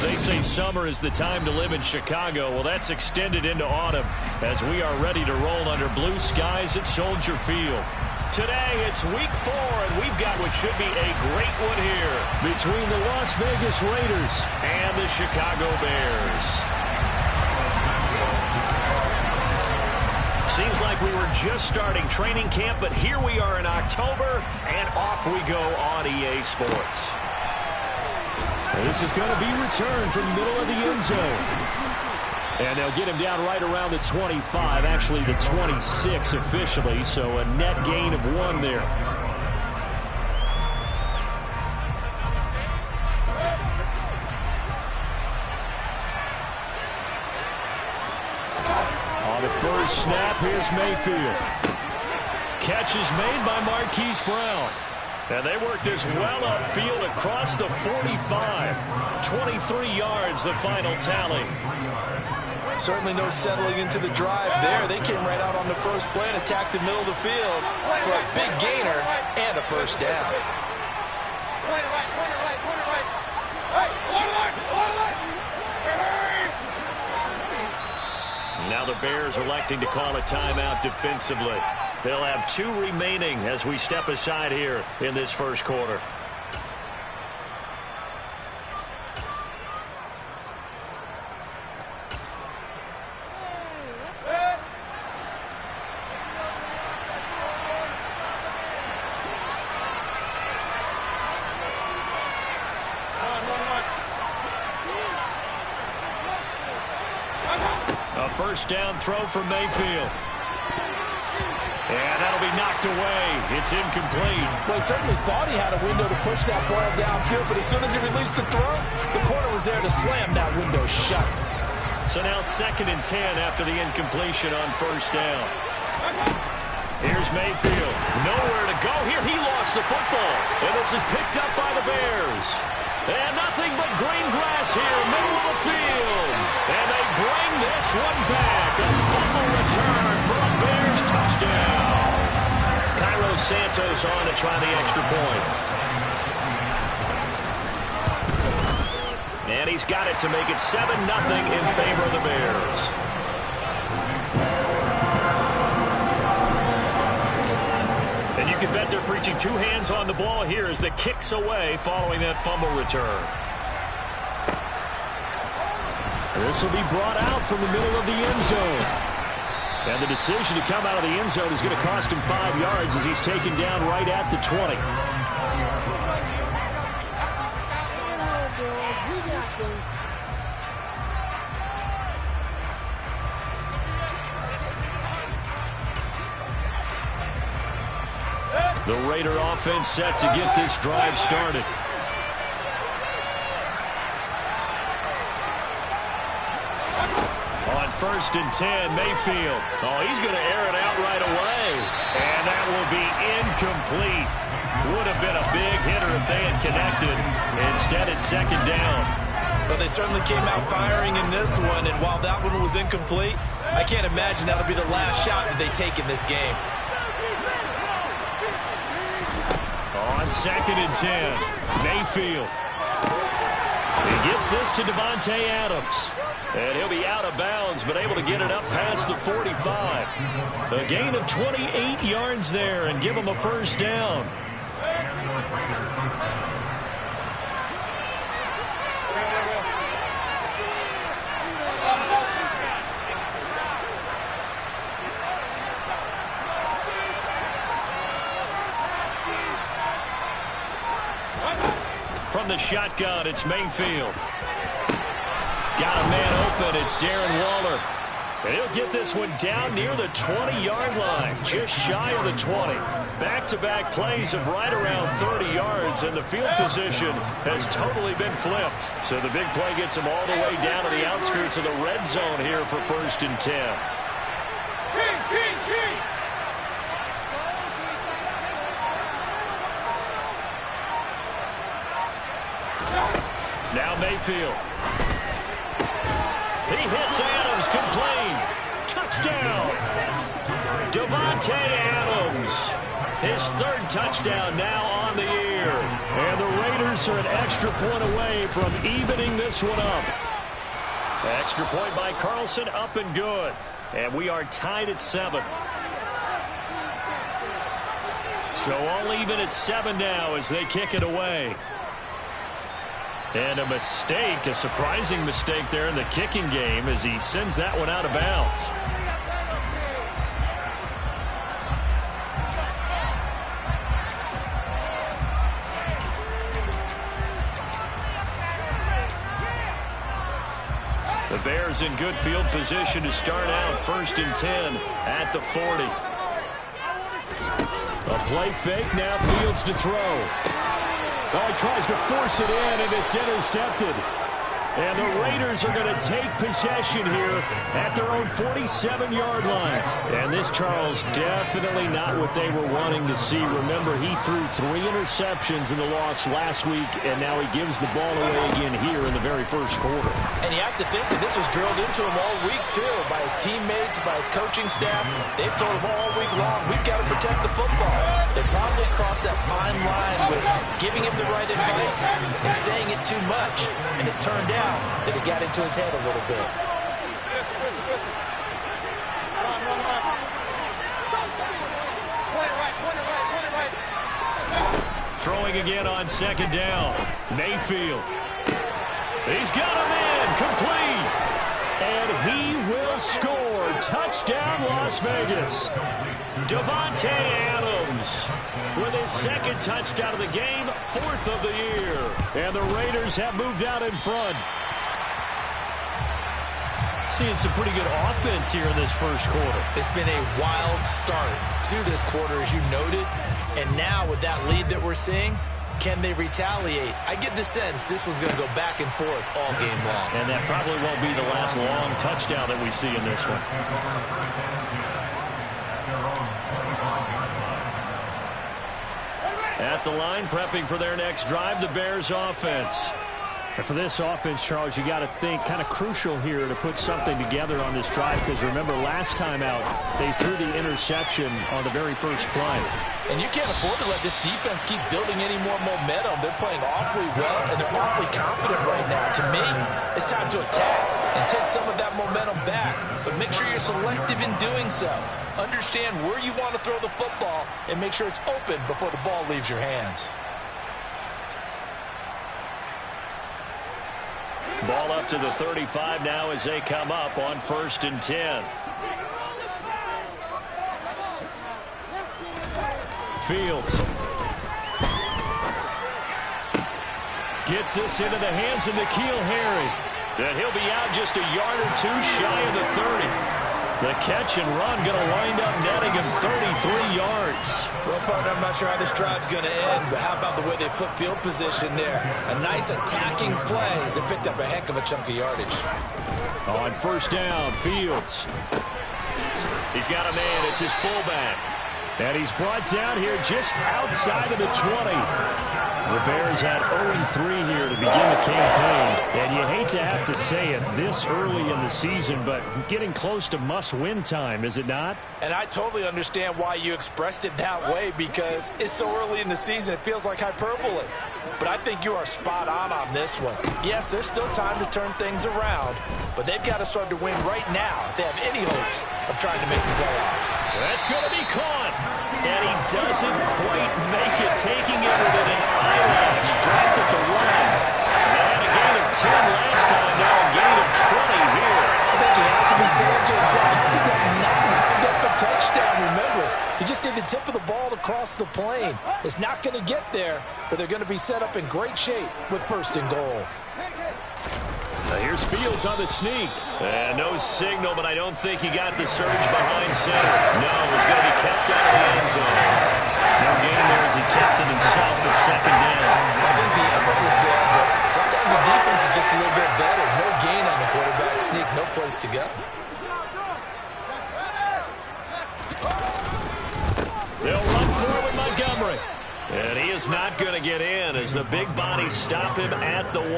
They say summer is the time to live in Chicago. Well, that's extended into autumn as we are ready to roll under blue skies at Soldier Field. Today, it's week 4, and we've got what should be a great one here between the Las Vegas Raiders and the Chicago Bears. Seems like we were just starting training camp, but here we are in October, and off we go on EA Sports. This is going to be returned from the middle of the end zone. And they'll get him down right around the 25, actually the 26 officially, so a net gain of 1 there. On the first snap, here's Mayfield. Catch is made by Marquise Brown. And they work this well upfield across the 45. 23 yards, the final tally. Certainly no settling into the drive there. They came right out on the first play and attacked the middle of the field for a big gainer and a first down. Now the Bears electing to call a timeout defensively. They'll have 2 remaining as we step aside here in this first quarter. A first down throw for Mayfield. And that'll be knocked away. It's incomplete. Well, he certainly thought he had a window to push that ball downfield, but as soon as he released the throw, the corner was there to slam that window shut. So now 2nd and 10 after the incompletion on first down. Here's Mayfield. Nowhere to go here. He lost the football. And this is picked up by the Bears. And nothing but green grass here, middle of the field. And they bring this one back. A fumble return for a Bears touchdown. Cairo Santos on to try the extra point. And he's got it to make it 7-0 in favor of the Bears. And you can bet they're preaching 2 hands on the ball here as the kick's away following that fumble return. This will be brought out from the middle of the end zone. And the decision to come out of the end zone is going to cost him 5 yards as he's taken down right at the 20. The Raider offense set to get this drive started. On 1st and 10, Mayfield. Oh, he's going to air it out right away. And that will be incomplete. Would have been a big hitter if they had connected. Instead, it's 2nd down. But they certainly came out firing in this one, and while that one was incomplete, I can't imagine that'll be the last shot that they take in this game. On 2nd and 10, Mayfield. He gets this to Davante Adams. And he'll be out of bounds, but able to get it up past the 45. A gain of 28 yards there and give him a first down. From the shotgun, it's Mayfield. Got a man open. It's Darren Waller. And he'll get this one down near the 20-yard line, just shy of the 20. Back-to-back plays of right around 30 yards, and the field position has totally been flipped. So the big play gets him all the way down to the outskirts of the red zone here for 1st and 10. Now Mayfield. He hits Adams, complete. Touchdown. Davante Adams. His 3rd touchdown now on the year. here. And the Raiders are an extra point away from evening this one up. Extra point by Carlson, up and good. And we are tied at 7. So all even at 7 now as they kick it away. And a mistake, a surprising mistake there in the kicking game as he sends that one out of bounds. The Bears in good field position to start out 1st and 10 at the 40. A play fake, now Fields to throw. Oh, he tries to force it in, and it's intercepted. And the Raiders are going to take possession here at their own 47-yard line. And this, Charles, definitely not what they were wanting to see. Remember, he threw 3 interceptions in the loss last week, and now he gives the ball away again here in the very first quarter. And you have to think that this was drilled into him all week, too, by his teammates, by his coaching staff. They've told him all week long, we've got to protect the football. They probably crossed that fine line with giving him the right advice and saying it too much. And it turned out that it got into his head a little bit. Throwing again on 2nd down. Mayfield. He's got him in. Complete. And he will score. Touchdown, Las Vegas. Davante Adams with his 2nd touchdown of the game, 4th of the year. And the Raiders have moved out in front. Seeing some pretty good offense here in this first quarter. It's been a wild start to this quarter, as you noted. And now with that lead that we're seeing, can they retaliate? I get the sense this one's going to go back and forth all game long. And that probably won't be the last long touchdown that we see in this one. At the line, prepping for their next drive, the Bears offense. And for this offense, Charles, you got to think kind of crucial here to put something together on this drive, because remember last time out they threw the interception on the very first play. And you can't afford to let this defense keep building any more momentum. They're playing awfully well, and they're awfully confident right now. To me, it's time to attack and take some of that momentum back. But make sure you're selective in doing so. Understand where you want to throw the football and make sure it's open before the ball leaves your hands. Ball up to the 35 now as they come up on 1st and 10. Fields gets this into the hands of N'Keal Harry. And he'll be out just a yard or 2 shy of the 30. The catch and run going to wind up netting him 33 yards. Well, partner, I'm not sure how this drive's going to end, but how about the way they flip field position there? A nice attacking play that picked up a heck of a chunk of yardage. On 1st down, Fields. He's got a man. It's his fullback. And he's brought down here just outside of the 20. The Bears had 0-3 here to begin the campaign. And you hate to have to say it this early in the season, but getting close to must-win time, is it not? And I totally understand why you expressed it that way, because it's so early in the season, it feels like hyperbole. But I think you are spot on this one. Yes, there's still time to turn things around, but they've got to start to win right now if they have any hopes of trying to make the playoffs. That's going to be caught. And he doesn't quite make it, taking it within an eyelash. Dropped at the one. And a gain of 10 last time, now a gain of 20 here. I think you have to be saying to himself, how did that not wind up a touchdown? Remember, he just did the tip of the ball to cross the plane. It's not going to get there, but they're going to be set up in great shape with 1st and goal. Here's Fields on the sneak. And no signal, but I don't think he got the surge behind center. No, it's going to be kept out of the end zone. No gain there as he kept it himself at 2nd down. I think the effort was there, but sometimes the defense is just a little bit better. No gain on the quarterback sneak, no place to go. They'll run forward Montgomery. And he is not going to get in as the big bodies stop him at the 1.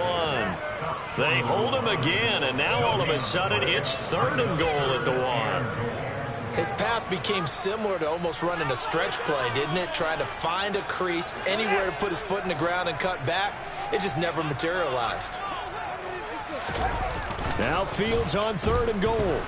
They hold him again, and now all of a sudden it's 3rd and goal at the 1. His path became similar to almost running a stretch play, didn't it? Trying to find a crease, anywhere to put his foot in the ground and cut back. It just never materialized. Now Fields on 3rd and goal.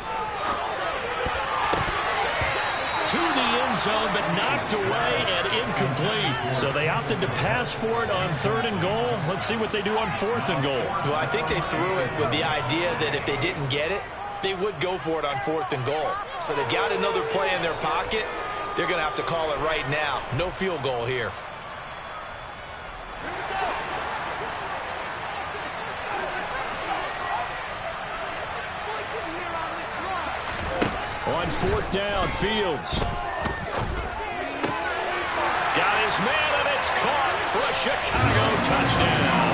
To the end zone, but knocked away and incomplete. So they opted to pass for it on 3rd and goal. Let's see what they do on 4th and goal. Well, I think they threw it with the idea that if they didn't get it, they would go for it on 4th and goal. So they've got another play in their pocket. They're going to have to call it right now. No field goal here. On 4th down, Fields. Got his man, and it's caught for a Chicago touchdown.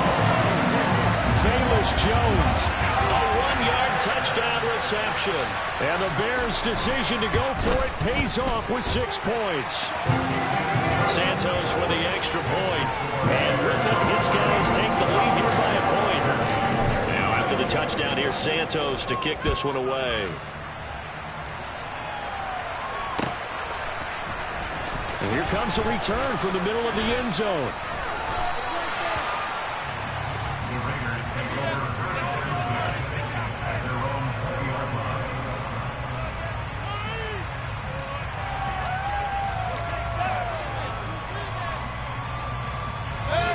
Famous Jones, a 1-yard touchdown reception. And the Bears' decision to go for it pays off with 6 points. Santos with the extra point. And with it, his guys take the lead here by a point. Now after the touchdown, here's Santos to kick this one away. And here comes a return from the middle of the end zone.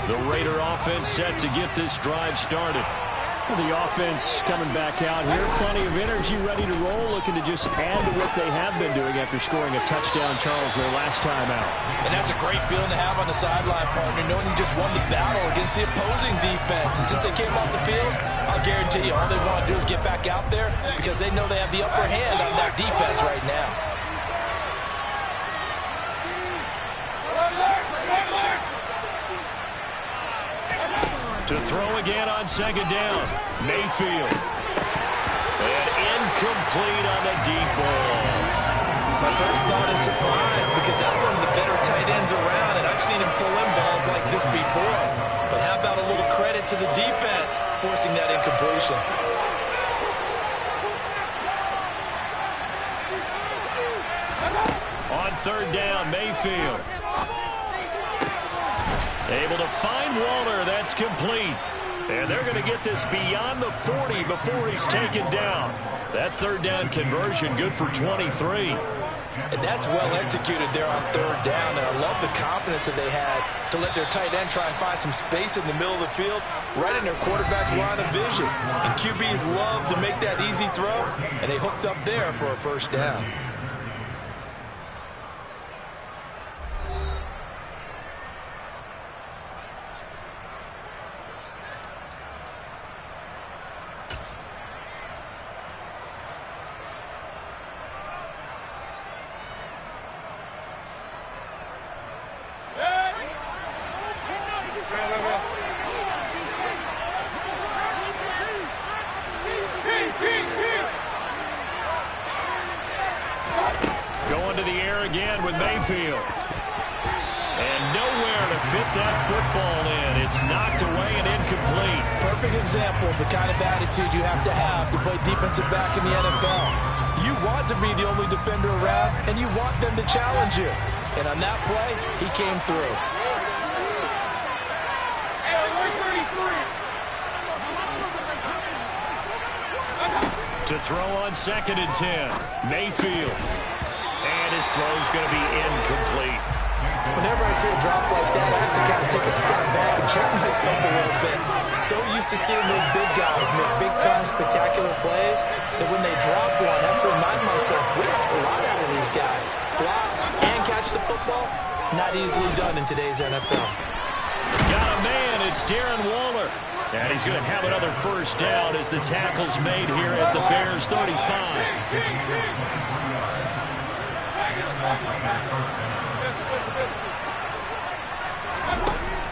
The Raider offense set to get this drive started. The offense coming back out here. Plenty of energy, ready to roll, looking to just add to what they have been doing after scoring a touchdown, Charles, their last time out. And that's a great feeling to have on the sideline, partner, knowing you just won the battle against the opposing defense. And since they came off the field, I'll guarantee you all they want to do is get back out there because they know they have the upper hand on that defense right now. To throw again on 2nd down. Mayfield. And incomplete on the deep ball. My first thought is surprise because that's one of the better tight ends around, and I've seen him pull in balls like this before. But how about a little credit to the defense forcing that incompletion? On 3rd down, Mayfield. Able to find Waller. That's complete. And they're going to get this beyond the 40 before he's taken down. That 3rd down conversion good for 23. And that's well executed there on 3rd down. And I love the confidence that they had to let their tight end try and find some space in the middle of the field, right in their quarterback's line of vision. And QBs love to make that easy throw, and they hooked up there for a 1st down. Going to the air again with Mayfield. And nowhere to fit that football in. It's knocked away and incomplete. Perfect example of the kind of attitude you have to play defensive back in the NFL. You want to be the only defender around, and you want them to challenge you. And on that play, he came through. To throw on 2nd and 10. Mayfield. And his throw's going to be incomplete. Whenever I see a drop like that, I have to kind of take a step back and check myself a little bit. So used to seeing those big guys make big-time spectacular plays that when they drop one, I have to remind myself, we ask a lot out of these guys. Block and catch the football, not easily done in today's NFL. Got a man, it's Darren Waller. And he's going to have another 1st down as the tackle's made here at the Bears 35.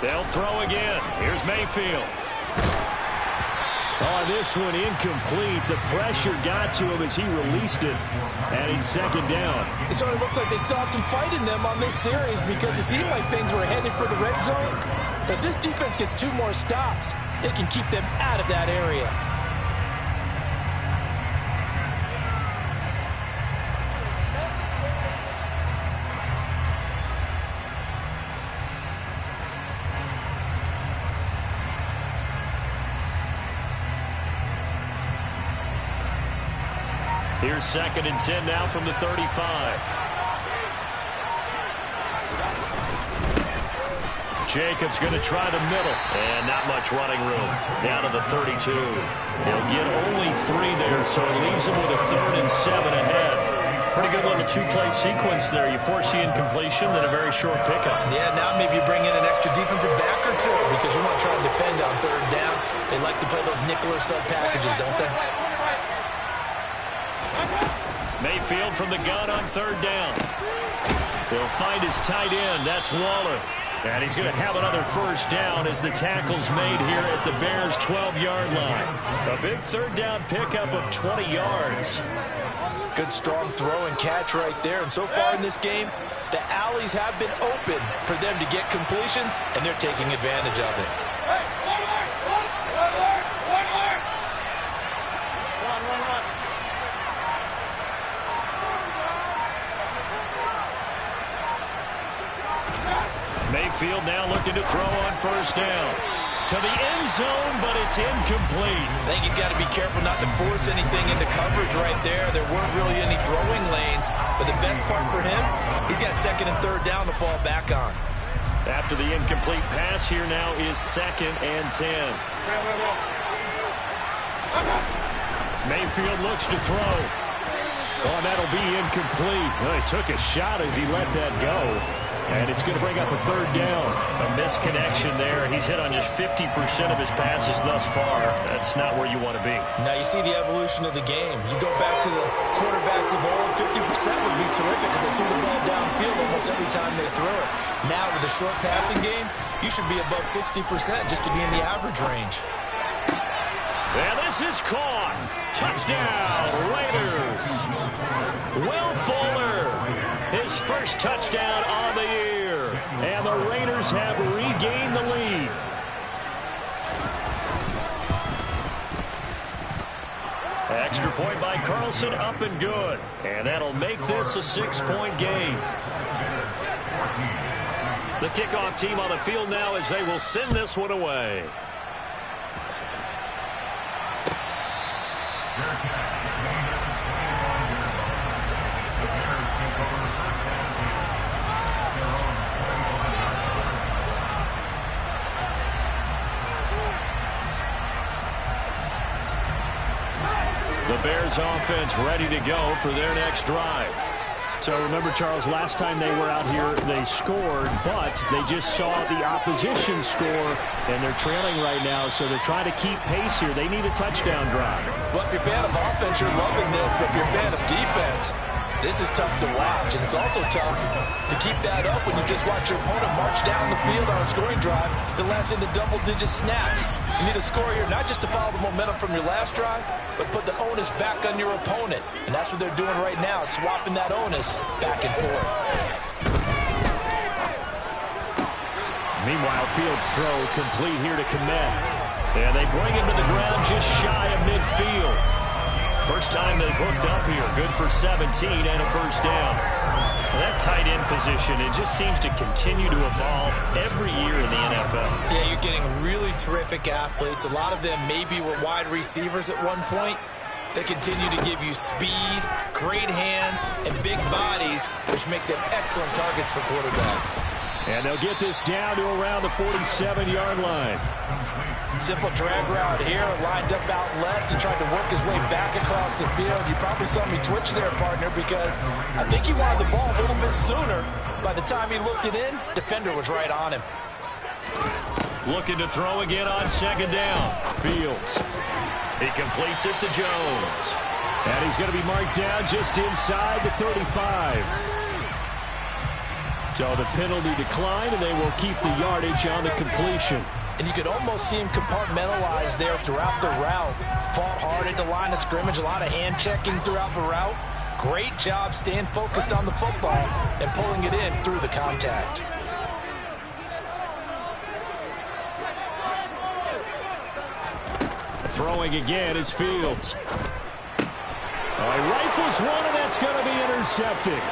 They'll throw again. Here's Mayfield. Oh, this one incomplete. The pressure got to him as he released it. And it's 2nd down. It sort of looks like they still have some fight in them on this series because it seemed like things were headed for the red zone. But if this defense gets 2 more stops, they can keep them out of that area. Here's 2nd and 10 now from the 35. Jacobs going to try the middle, and not much running room. Down to the 32. They'll get only 3 there, so it leaves them with a 3rd and 7 ahead. Pretty good little 2-play sequence there. You force the incompletion, then a very short pickup. Yeah, now maybe you bring in an extra defensive back or 2 because you want to try to defend on 3rd down. They like to play those nickel or sub packages, don't they? Mayfield from the gun on 3rd down. He'll find his tight end. That's Waller. And he's going to have another 1st down as the tackle's made here at the Bears' 12-yard line. A big 3rd down pickup of 20 yards. Good strong throw and catch right there. And so far in this game, the alleys have been open for them to get completions, and they're taking advantage of it. Mayfield now looking to throw on 1st down. To the end zone, but it's incomplete. I think he's got to be careful not to force anything into coverage right there. There weren't really any throwing lanes, but the best part for him, he's got 2nd and 3rd down to fall back on. After the incomplete pass, here now is 2nd and 10. Mayfield looks to throw. Oh, that'll be incomplete. Well, he took a shot as he let that go. And it's going to bring up a 3rd down. A misconnection there. He's hit on just 50% of his passes thus far. That's not where you want to be. Now you see the evolution of the game. You go back to the quarterbacks of old, 50% would be terrific because they threw the ball downfield almost every time they threw it. Now with the short passing game, you should be above 60% just to be in the average range. And this is caught. Touchdown, Raiders. Will Fuller, his 1st touchdown on the year. And the Raiders have regained the lead. Extra point by Carlson, up and good. And that'll make this a 6-point game. The kickoff team on the field now as they will send this one away. The Bears offense ready to go for their next drive. So remember, Charles, last time they were out here, they scored, but they just saw the opposition score, and they're trailing right now, so they're trying to keep pace here. They need a touchdown drive. Well, if you're a fan of offense, you're loving this, but if you're a fan of defense, this is tough to watch, and it's also tough to keep that up when you just watch your opponent march down the field on a scoring drive that lasts into double-digit snaps. You need a score here not just to follow the momentum from your last drive, but put the onus back on your opponent. And that's what they're doing right now, swapping that onus back and forth. Meanwhile, Fields' throw complete here to Kmet. And they bring him to the ground just shy of midfield. First time they've hooked up here. Good for 17 and a 1st down. That tight end position, it just seems to continue to evolve every year in the NFL. Yeah, you're getting really terrific athletes. A lot of them maybe were wide receivers at one point. They continue to give you speed, great hands, and big bodies, which make them excellent targets for quarterbacks. And they'll get this down to around the 47-yard line. Simple drag route here, lined up out left and tried to work his way back across the field. You probably saw me twitch there, partner, because I think he wanted the ball a little bit sooner. By the time he looked it in, defender was right on him. Looking to throw again on 2nd down. Fields. He completes it to Jones. And he's going to be marked down just inside the 35. So the penalty declined, and they will keep the yardage on the completion. And you could almost see him compartmentalize there throughout the route. Fought hard at the line of scrimmage, a lot of hand checking throughout the route. Great job staying focused on the football and pulling it in through the contact. Throwing again is Fields. Rifles one, and that's going to be intercepted.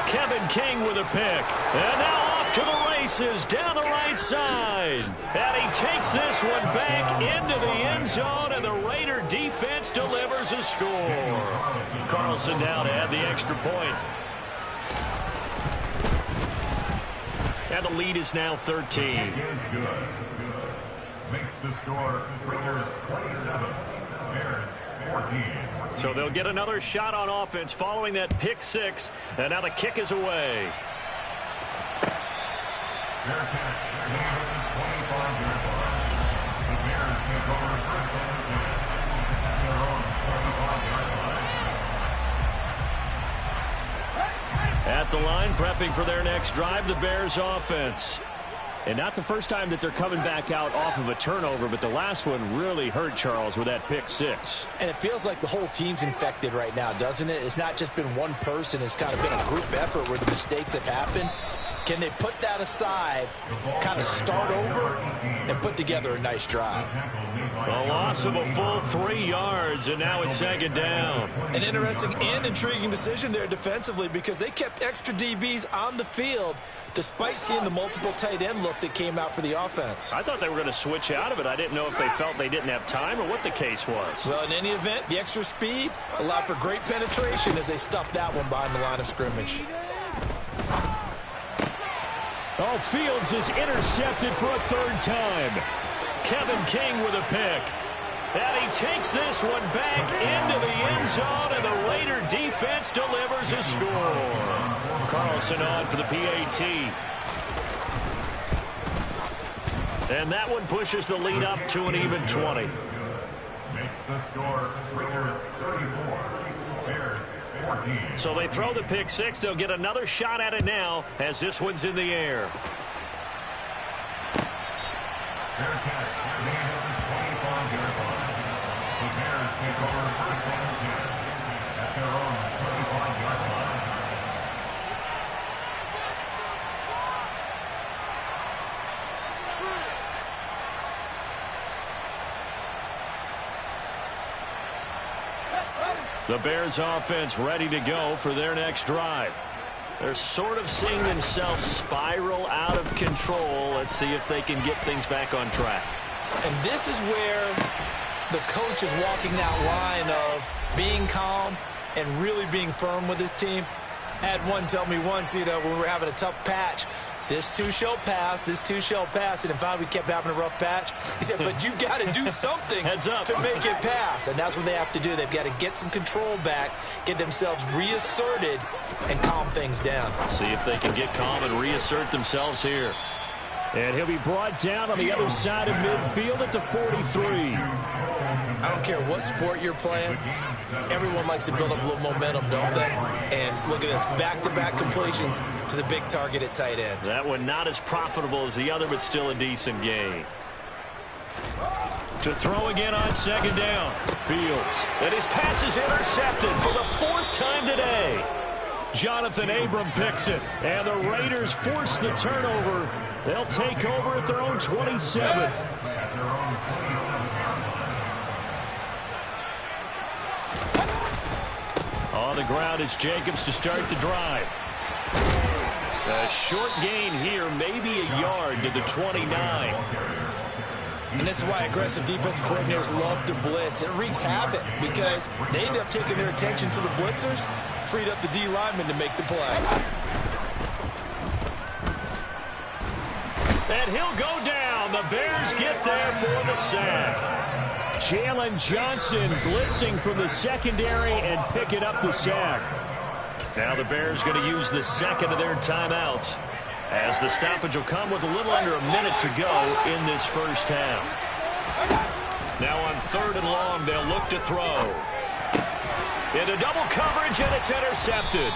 Kevin King with a pick. And now off to the races down the right side. And he takes this one back into the end zone, and the Raider defense delivers delivers a score. Carlson now to add the extra point. And the lead is now 13. Makes the score Raiders 27, Bears 14. So they'll get another shot on offense following that pick six. And now the kick is away. Fair catch. Gain of the 25-yard line. The Bears take over first and 10 at their own 25-yard line. At the line, prepping for their next drive, the Bears offense. And not the first time that they're coming back out off of a turnover, but the last one really hurt Charles with that pick six. And it feels like the whole team's infected right now, doesn't it? It's not just been one person. It's kind of been a group effort where the mistakes have happened. Can they put that aside, kind of start over, and put together a nice drive? A loss of a full 3 yards, and now it's second down. An interesting and intriguing decision there defensively because they kept extra DBs on the field despite seeing the multiple tight end look that came out for the offense. I thought they were going to switch out of it. I didn't know if they felt they didn't have time or what the case was. Well, in any event, the extra speed allowed for great penetration as they stuffed that one behind the line of scrimmage. Oh, Fields is intercepted for a third time. Kevin King with a pick. And he takes this one back into the end zone, and the Raider defense delivers a score. Carlson on for the PAT. And that one pushes the lead up to an even 20. Makes the score Raiders 34, Bears 14. So they throw the pick six. They'll get another shot at it now as this one's in the air. Fair catch. Gain of the 25-yard line. The Bears take over first and 10 at their own 25-yard line. The Bears offense ready to go for their next drive. They're sort of seeing themselves spiral out of control. Let's see if they can get things back on track. And this is where the coach is walking that line of being calm and really being firm with his team. I had one tell me once, when we were having a tough patch, this too shall pass, this too shall pass. And in fact, we kept having a rough patch. He said, but you've got to do something to make it pass. And that's what they have to do. They've got to get some control back, get themselves reasserted, and calm things down. See if they can get calm and reassert themselves here. And he'll be brought down on the other side of midfield at the 43. I don't care what sport you're playing. Everyone likes to build up a little momentum, don't they? And look at this, back-to-back completions to the big target at tight end. That one not as profitable as the other, but still a decent gain. To throw again on second down. Fields. And his pass is intercepted for the 4th time today. Jonathan Abram picks it. And the Raiders force the turnover. They'll take over at their own 27. On the ground, it's Jacobs to start the drive. A short gain here, maybe a yard to the 29. And this is why aggressive defense coordinators love to blitz. It wreaks havoc because they end up taking their attention to the blitzers, freed up the D lineman to make the play. And he'll go down. The Bears get there for the sack. Jalen Johnson blitzing from the secondary and picking up the sack. Now the Bears going to use the second of their timeouts, as the stoppage will come with a little under a minute to go in this first half. Now on 3rd and long, they'll look to throw. Into double coverage, and it's intercepted.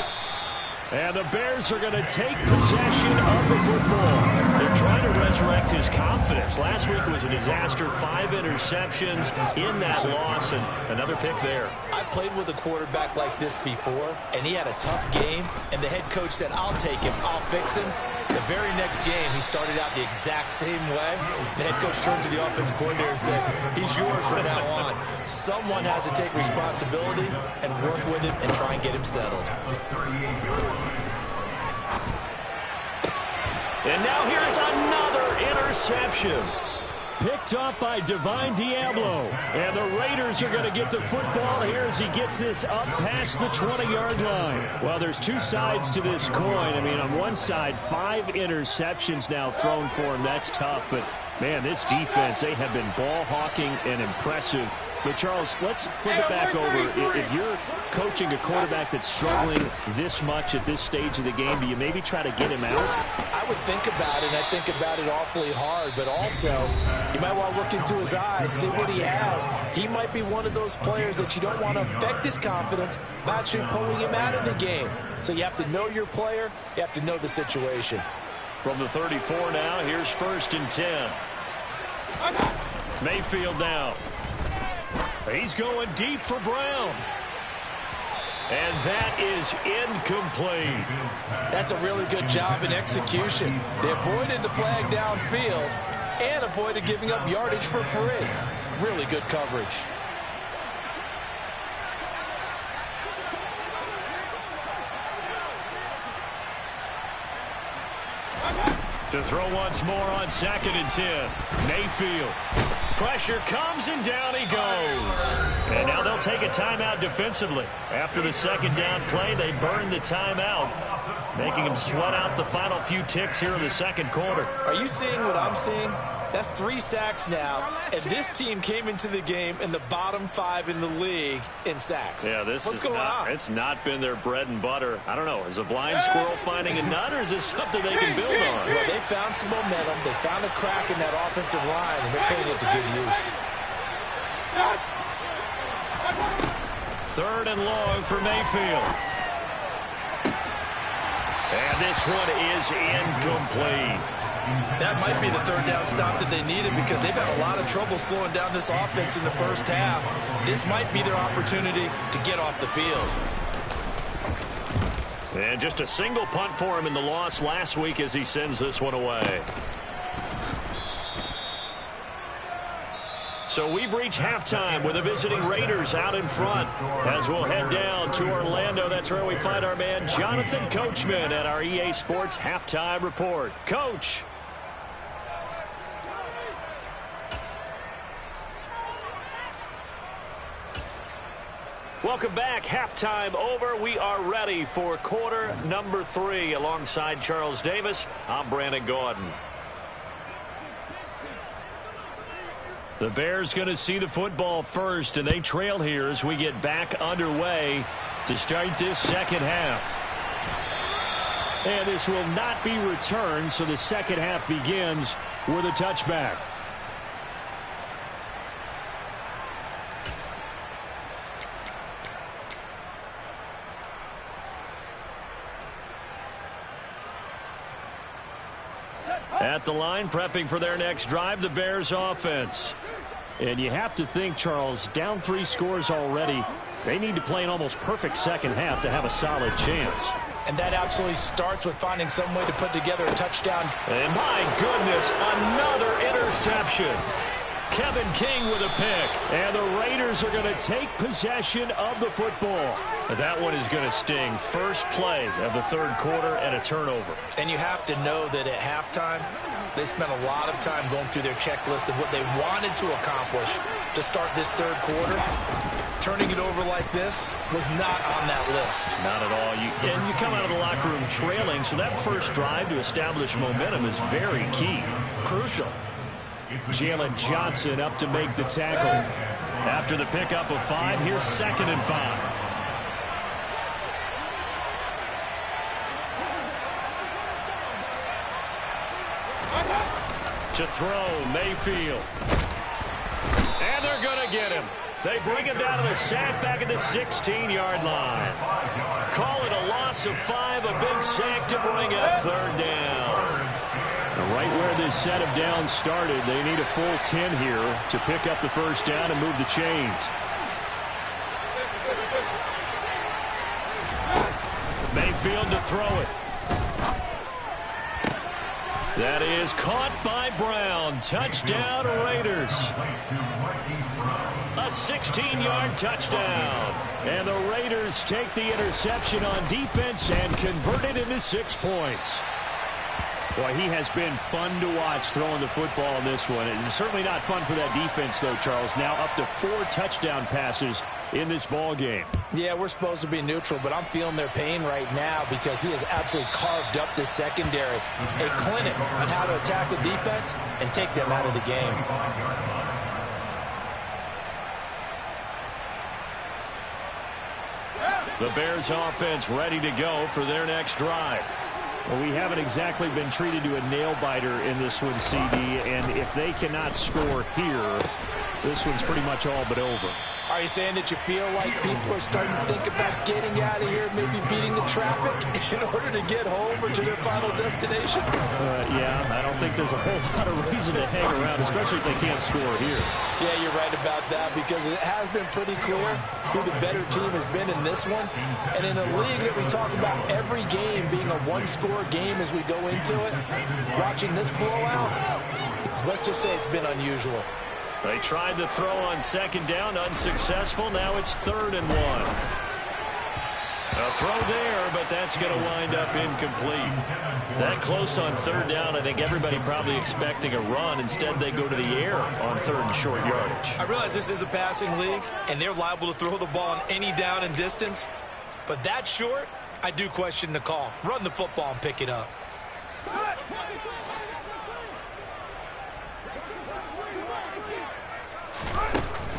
And the Bears are going to take possession of the football. They're trying to resurrect his confidence. Last week was a disaster. 5 interceptions in that loss, and another pick there. I played with a quarterback like this before, and he had a tough game, and the head coach said, I'll take him, I'll fix him. The very next game, he started out the exact same way. The head coach turned to the offense coordinator and said, he's yours from now on. Someone has to take responsibility and work with him and try and get him settled. And now here's another interception. picked off by Divine Diablo. And the Raiders are going to get the football here as he gets this up past the 20-yard line. Well, there's two sides to this coin. I mean, on one side, 5 interceptions now thrown for him. That's tough. But, man, this defense, they have been ball hawking and impressive. But, Charles, let's flip it back over. If you're coaching a quarterback that's struggling this much at this stage of the game, do you maybe try to get him out? I would think about it, and I think about it awfully hard. But also, you might want to look into his eyes, see what he has. He might be one of those players that you don't want to affect his confidence by actually pulling him out of the game. So you have to know your player. You have to know the situation. From the 34 now, here's 1st and 10. Mayfield now. He's going deep for Brown. And that is incomplete. That's a really good job in execution. They avoided the flag downfield and avoided giving up yardage for free. Really good coverage. To throw once more on 2nd and 10. Mayfield. Pressure comes and down he goes. And now they'll take a timeout defensively. After the 2nd down play, they burn the timeout, making them sweat out the final few ticks here in the 2nd quarter. Are you seeing what I'm seeing? That's 3 sacks now, and this team came into the game in the bottom 5 in the league in sacks. Yeah, What's going on? It's not been their bread and butter. I don't know. Is a blind squirrel finding a nut, or is this something they can build on? Well, they found some momentum. They found a crack in that offensive line, and they're putting it to good use. 3rd and long for Mayfield. And this one is incomplete. That might be the 3rd down stop that they needed because they've had a lot of trouble slowing down this offense in the first half. This might be their opportunity to get off the field. And just a single punt for him in the loss last week as he sends this one away. So we've reached halftime with the visiting Raiders out in front. As we'll head down to Orlando, that's where we find our man Jonathan Coachman at our EA Sports Halftime Report. Coach. Welcome back. Halftime over. We are ready for quarter number 3. Alongside Charles Davis, I'm Brandon Gaudin. The Bears going to see the football first, and they trail here as we get back underway to start this 2nd half. And this will not be returned, so the 2nd half begins with a touchback. At the line, prepping for their next drive, the Bears offense. And you have to think, Charles, down 3 scores already. They need to play an almost perfect 2nd half to have a solid chance. And that absolutely starts with finding some way to put together a touchdown. And my goodness, another interception. Kevin King with a pick. And the Raiders are going to take possession of the football. That one is going to sting. First play of the 3rd quarter and a turnover. And you have to know that at halftime, they spent a lot of time going through their checklist of what they wanted to accomplish to start this 3rd quarter. Turning it over like this was not on that list. Not at all. And you come out of the locker room trailing, so that first drive to establish momentum is very key. Crucial. Jalen Johnson up to make the tackle. After the pickup of 5, here's 2nd and 5. To throw, Mayfield. And they're going to get him. They bring him down to the sack back at the 16-yard line. Call it a loss of 5, a big sack to bring up 3rd down. Right where this set of downs started, they need a full 10 here to pick up the 1st down and move the chains. Mayfield to throw it. That is caught by Brown. Touchdown, Raiders. A 16-yard touchdown. And the Raiders take the interception on defense and convert it into 6 points. Well, he has been fun to watch throwing the football in this one. It's certainly not fun for that defense, though, Charles. Now up to 4 touchdown passes in this ball game. Yeah, we're supposed to be neutral, but I'm feeling their pain right now because he has absolutely carved up the secondary. A clinic on how to attack the defense and take them out of the game. The Bears offense ready to go for their next drive. Well, we haven't exactly been treated to a nail-biter in this one, CD, and if they cannot score here, this one's pretty much all but over. Are you saying that you feel like people are starting to think about getting out of here, maybe beating the traffic in order to get home or to their final destination? Yeah, I don't think there's a whole lot of reason to hang around, especially if they can't score here. Yeah, you're right about that because it has been pretty clear who the better team has been in this one. And in a league that we talk about every game being a one-score game as we go into it, watching this blowout, let's just say it's been unusual. They tried to throw on second down, unsuccessful. Now it's 3rd and 1. A throw there, but that's going to wind up incomplete. That close on 3rd down, I think everybody probably expecting a run. Instead, they go to the air on 3rd and short yardage. I realize this is a passing league, and they're liable to throw the ball on any down and distance. But that short, I do question the call. Run the football and pick it up.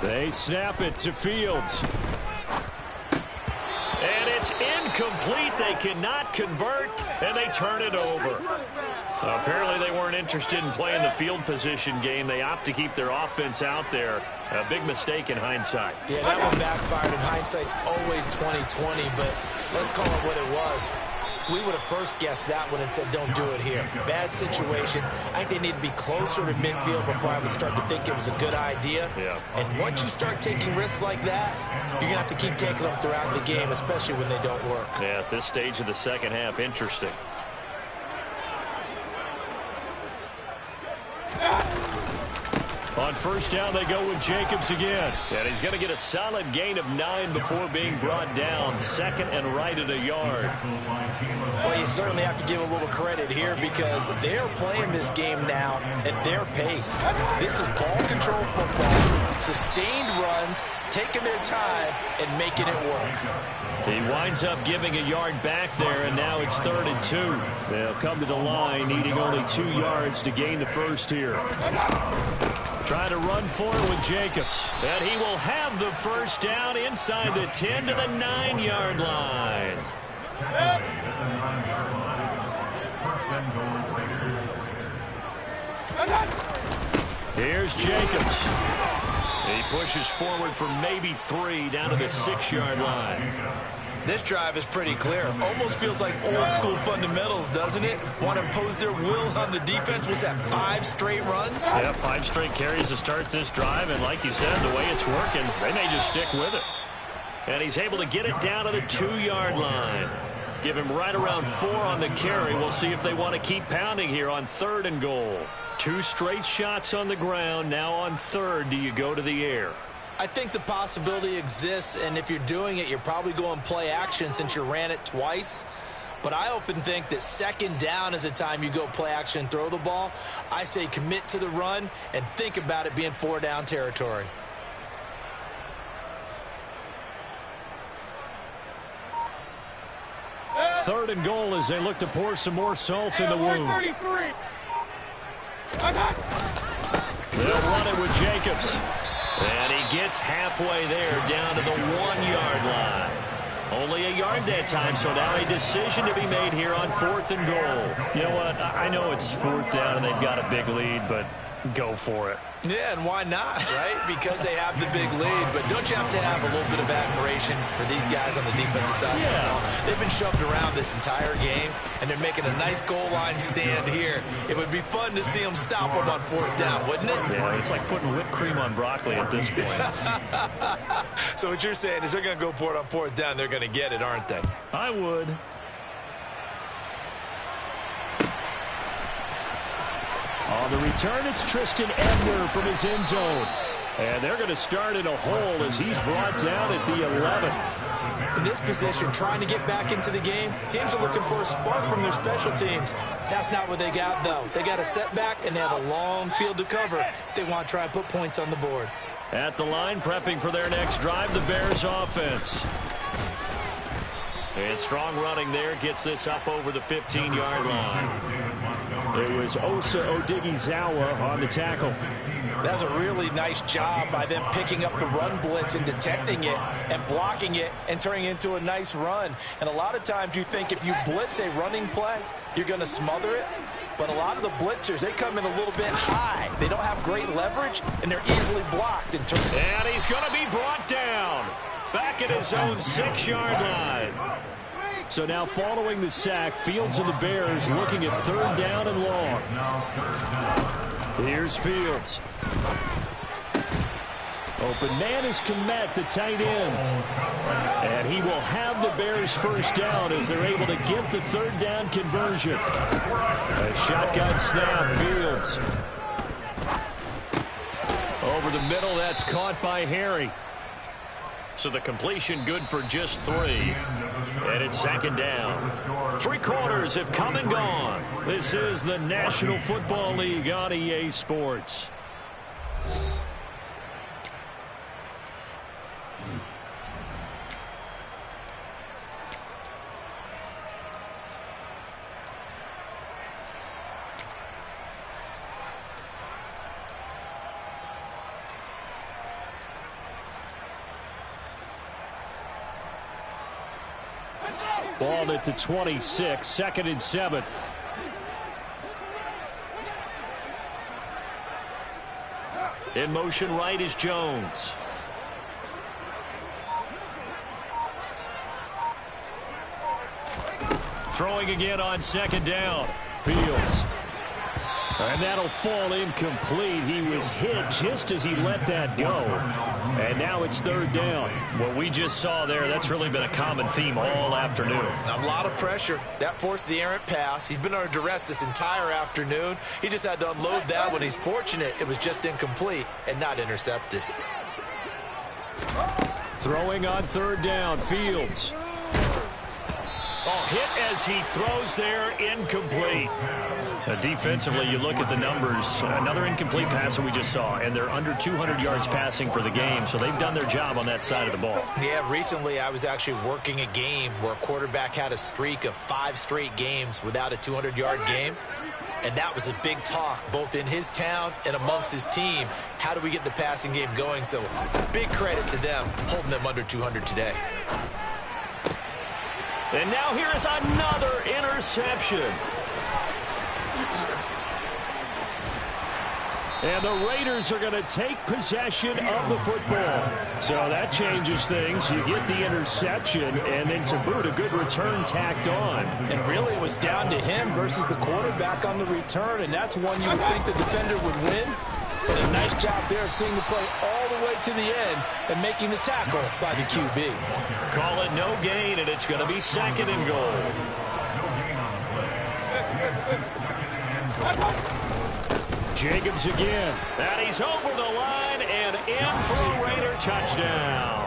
They snap it to Fields. And it's incomplete. They cannot convert, and they turn it over. Apparently they weren't interested in playing the field position game. They opt to keep their offense out there. A big mistake in hindsight. Yeah, that one backfired, and hindsight's always 20/20, but let's call it what it was. We would have first guessed that one and said, don't do it here. Bad situation. I think they need to be closer to midfield before I would start to think it was a good idea. Yeah. And once you start taking risks like that, you're going to have to keep taking them throughout the game, especially when they don't work. Yeah, at this stage of the second half, interesting. On 1st down, they go with Jacobs again. And he's going to get a solid gain of 9 before being brought down. 2nd and right at a yard. Well, you certainly have to give a little credit here because they're playing this game now at their pace. This is ball control football, sustained runs, taking their time, and making it work. He winds up giving a yard back there, and now it's 3rd and 2. They'll come to the line, needing only 2 yards to gain the first here. Trying to run for it with Jacobs. And he will have the first down inside the 10 to the 9-yard line. Here's Jacobs. He pushes forward for maybe 3 down to the 6-yard line. This drive is pretty clear. Almost feels like old school fundamentals, doesn't it? Want to impose their will on the defense. Was that 5 straight runs? Yeah, 5 straight carries to start this drive. And like you said, the way it's working, they may just stick with it. And he's able to get it down to the 2-yard line. Give him right around 4 on the carry. We'll see if they want to keep pounding here on 3rd and goal. 2 straight shots on the ground. Now on 3rd, do you go to the air? I think the possibility exists, and if you're doing it, you're probably going play action since you ran it twice. But I often think that 2nd down is the time you go play action and throw the ball. I say commit to the run and think about it being 4-down territory. Third and goal as they look to pour some more salt in the wound. They'll run it with Jacobs. And he gets halfway there down to the 1-yard line. Only a yard that time, so now a decision to be made here on 4th and goal. You know what? I know it's 4th down and they've got a big lead, but go for it. Yeah, and why not, right? Because they have the big lead. But don't you have to have a little bit of admiration for these guys on the defensive side? Yeah. They've been shoved around this entire game, and they're making a nice goal line stand here. It would be fun to see them stop them on 4th down, wouldn't it? Yeah, it's like putting whipped cream on broccoli at this point. So what you're saying is they're going to go for it on 4th down. They're going to get it, aren't they? I would. On the return, it's Tristan Ebner from his end zone. And they're going to start in a hole as he's brought down at the 11. In this position, trying to get back into the game, teams are looking for a spark from their special teams. That's not what they got, though. They got a setback, and they have a long field to cover if they want to try and put points on the board. At the line, prepping for their next drive, the Bears offense. And strong running there gets this up over the 15-yard line. It was Osa Odighizuwa on the tackle. That's a really nice job by them picking up the run blitz and detecting it and blocking it and turning it into a nice run. And a lot of times you think if you blitz a running play, you're going to smother it. But a lot of the blitzers, they come in a little bit high. They don't have great leverage, and they're easily blocked. And he's going to be brought down back at his own 6-yard line. So now following the sack, Fields and the Bears looking at 3rd down and long. Here's Fields. Open man is Kmet, the tight end. And he will have the Bears 1st down as they're able to get the 3rd down conversion. A shotgun snap, Fields. Over the middle, that's caught by Harry. So the completion good for just 3. And it's 2nd down. 3 quarters have come and gone. This is the National Football League on EA Sports. Ball at the 26, 2nd and 7. In motion right is Jones. Throwing again on 2nd down. Fields. And that'll fall incomplete. He was hit just as he let that go. And now it's 3rd down. What we just saw there, that's really been a common theme all afternoon. A lot of pressure. That forced the errant pass. He's been under duress this entire afternoon. He just had to unload that one. He's fortunate it was just incomplete and not intercepted. Throwing on 3rd down, Fields. Oh, hit as he throws there, incomplete. Defensively, you look at the numbers. Another incomplete pass that we just saw, and they're under 200 yards passing for the game, so they've done their job on that side of the ball. Yeah, recently I was actually working a game where a quarterback had a streak of 5 straight games without a 200-yard game, and that was a big talk both in his town and amongst his team. How do we get the passing game going? So big credit to them holding them under 200 today. And now here is another interception. And the Raiders are going to take possession of the football. So that changes things. You get the interception, and then to boot, a good return tacked on. And really it was down to him versus the quarterback on the return, and that's one you would think the defender would win. But a nice job there of seeing the play all the way to the end and making the tackle by the QB. Call it no gain, and it's going to be 2nd and goal. Jacobs again. And he's over the line and in for a Raider touchdown.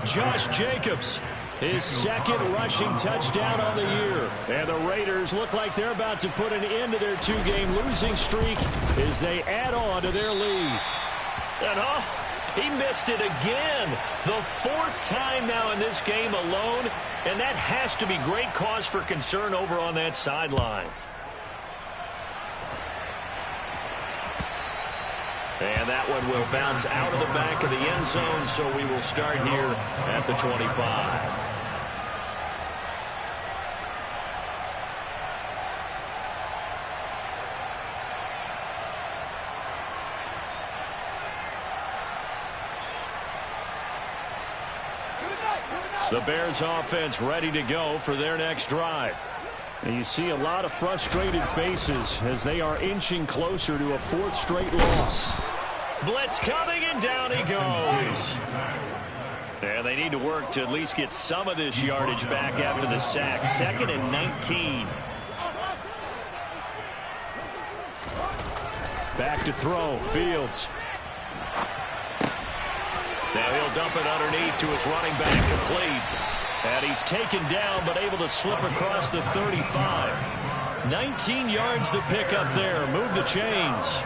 Josh Jacobs, his 2nd rushing touchdown on the year. And the Raiders look like they're about to put an end to their 2-game losing streak as they add on to their lead. And he missed it again. The 4th time now in this game alone, and that has to be great cause for concern over on that sideline. And that one will bounce out of the back of the end zone, so we will start here at the 25. The Bears offense ready to go for their next drive. And you see a lot of frustrated faces as they are inching closer to a 4th straight loss. Blitz coming, and down he goes. And they need to work to at least get some of this yardage back after the sack. 2nd and 19. Back to throw, Fields. Now he'll dump it underneath to his running back, complete. And he's taken down, but able to slip across the 35. 19 yards to pick up there. Move the chains.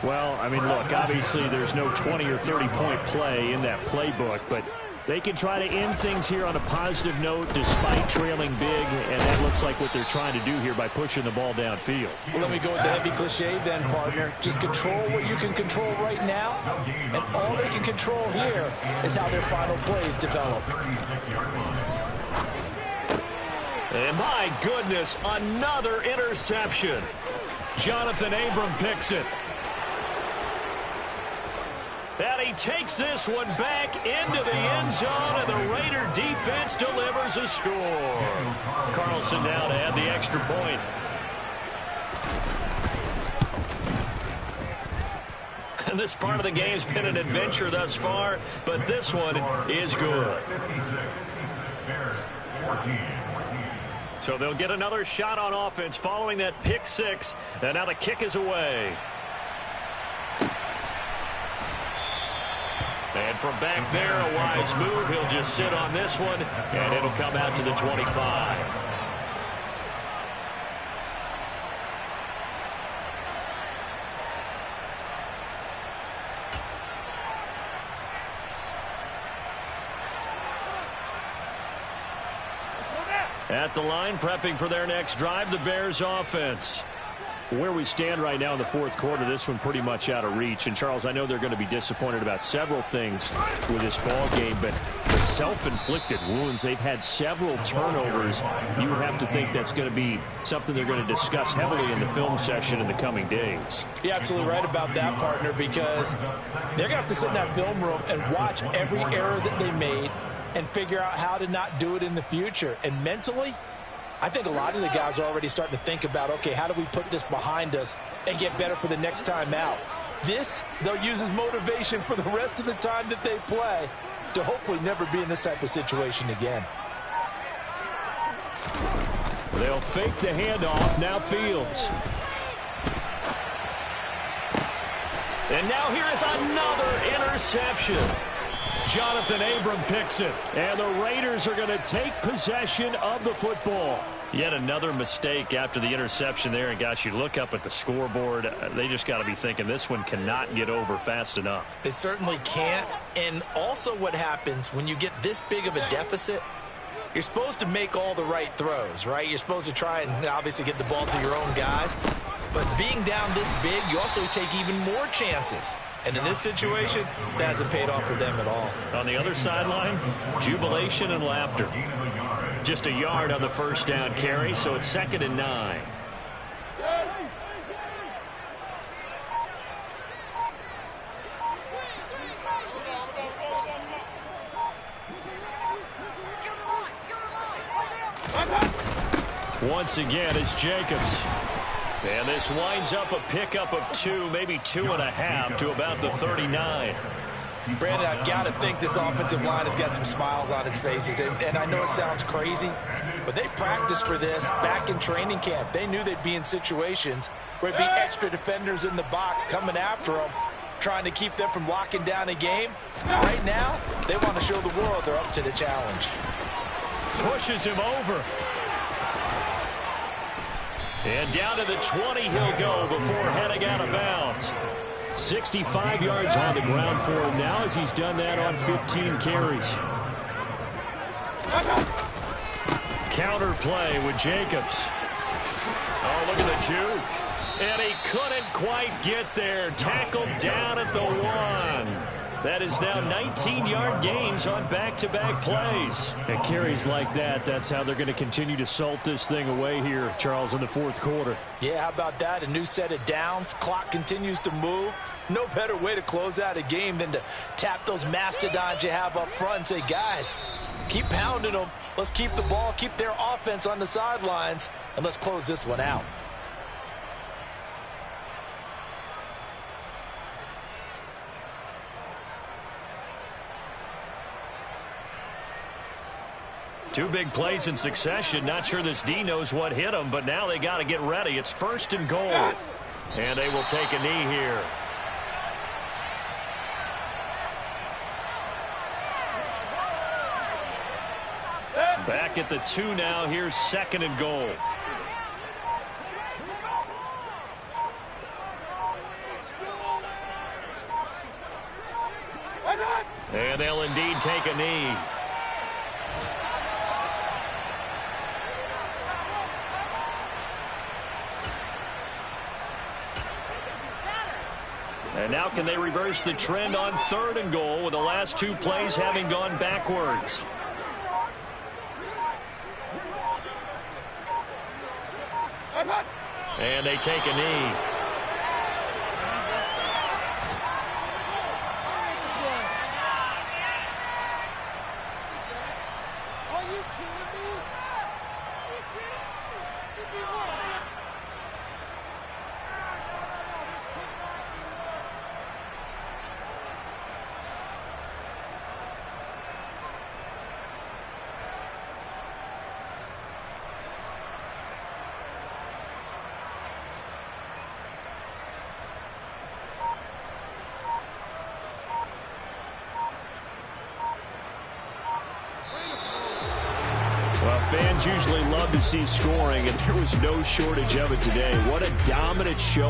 Well, I mean, look, obviously there's no 20 or 30-point play in that playbook, but they can try to end things here on a positive note despite trailing big, and that looks like what they're trying to do here by pushing the ball downfield. Well, let me go with the heavy cliche then, partner. Just control what you can control right now, and all they can control here is how their final plays develop. And my goodness, another interception. Jonathan Abram picks it. And he takes this one back into the end zone, and the Raider defense delivers a score. Carlson now to add the extra point. And this part of the game's been an adventure thus far, but this one is good. So they'll get another shot on offense following that pick six, and now the kick is away. And from back there, a wise move. He'll just sit on this one, and it'll come out to the 25. At the line, prepping for their next drive, the Bears offense. Where we stand right now in the fourth quarter, this one pretty much out of reach. And, Charles, I know they're going to be disappointed about several things with this ball game, but the self-inflicted wounds, they've had several turnovers. You would have to think that's going to be something they're going to discuss heavily in the film session in the coming days. You're absolutely right about that, partner, because they're going to have to sit in that film room and watch every error that they made and figure out how to not do it in the future. And mentally, I think a lot of the guys are already starting to think about, okay, how do we put this behind us and get better for the next time out? This, they'll use as motivation for the rest of the time that they play to hopefully never be in this type of situation again. They'll fake the handoff. Now Fields. And now here is another interception. Jonathan Abram picks it. And the Raiders are going to take possession of the football. Yet another mistake after the interception there. And, gosh, you look up at the scoreboard, they just got to be thinking this one cannot get over fast enough. It certainly can't. And also what happens when you get this big of a deficit, you're supposed to make all the right throws, right? You're supposed to try and obviously get the ball to your own guys. But being down this big, you also take even more chances. And in this situation, that hasn't paid off for them at all. On the other sideline, jubilation and laughter. Just a yard on the first down carry, so it's 2nd and 9. Once again, it's Jacobs. And this winds up a pickup of 2, maybe 2.5 to about the 39. Brandon, I've got to think this offensive line has got some smiles on its faces. And I know it sounds crazy, but they practiced for this back in training camp. They knew they'd be in situations where there'd be extra defenders in the box coming after them, trying to keep them from locking down a game. Right now, they want to show the world they're up to the challenge. Pushes him over. And down to the 20 he'll go before heading out of bounds. 65 yards on the ground for him now as he's done that on 15 carries. Counter play with Jacobs. Oh, look at the juke. And he couldn't quite get there. Tackled down at the 1. That is now 19-yard gains on back-to-back plays. And carries like that, that's how they're going to continue to salt this thing away here, Charles, in the fourth quarter. Yeah, how about that? A new set of downs. Clock continues to move. No better way to close out a game than to tap those mastodons you have up front and say, guys, keep pounding them. Let's keep the ball, keep their offense on the sidelines, and let's close this one out. Two big plays in succession. Not sure this D knows what hit him, but now they got to get ready. It's 1st and goal. And they will take a knee here. Back at the 2 now. Here's 2nd and goal. And they'll indeed take a knee. And now can they reverse the trend on 3rd and goal with the last 2 plays having gone backwards? And they take a knee. Fans usually love to see scoring, and there was no shortage of it today. What a dominant showing